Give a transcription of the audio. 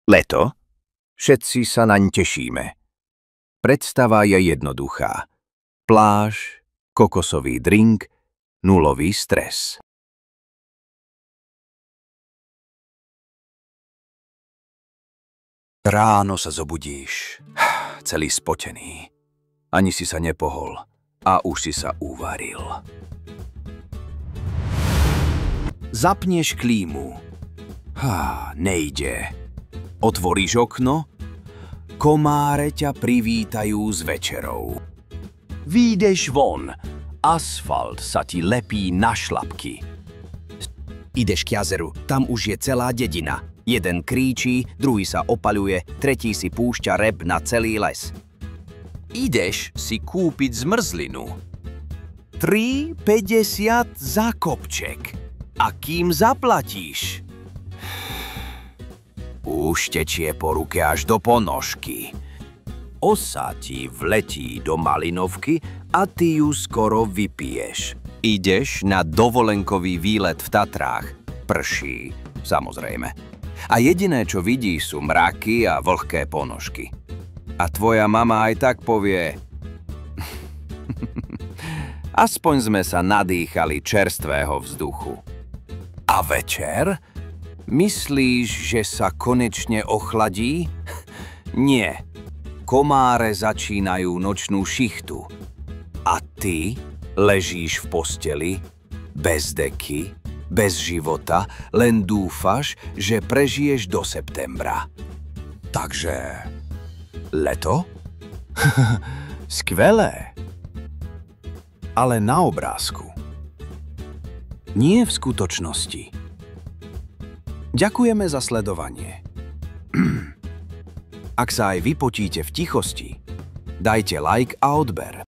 Leto? Všetci sa naň tešíme. Predstava je jednoduchá. Pláž, kokosový drink, nulový stres. Ráno sa zobudíš, celý spotený. Ani si sa nepohol a už si sa uvaril. Zapneš klímu. Nejde. Otvoríš okno, komáre ťa privítajú s večerou. Výjdeš von, asfalt sa ti lepí na šlapky. Ideš k jazeru, tam už je celá dedina. Jeden kríčí, druhý sa opaľuje, tretí si púšťa rep na celý les. Ideš si kúpiť zmrzlinu. 3,50 za kopček. A kým zaplatíš? Už tečie po ruke až do ponožky. Osa ti vletí do malinovky a ty ju skoro vypiješ. Ideš na dovolenkový výlet v Tatrách. Prší, samozrejme. A jediné, čo vidíš, sú mraky a vlhké ponožky. A tvoja mama aj tak povie: aspoň sme sa nadýchali čerstvého vzduchu. A večer? Myslíš, že sa konečne ochladí? Nie. Komáre začínajú nočnú šichtu. A ty ležíš v posteli, bez deky, bez života, len dúfaš, že prežiješ do septembra. Takže leto? Skvelé. Ale na obrázku. Nie v skutočnosti. Ďakujeme za sledovanie. Ak sa aj vy potíte v tichosti, dajte like a odber.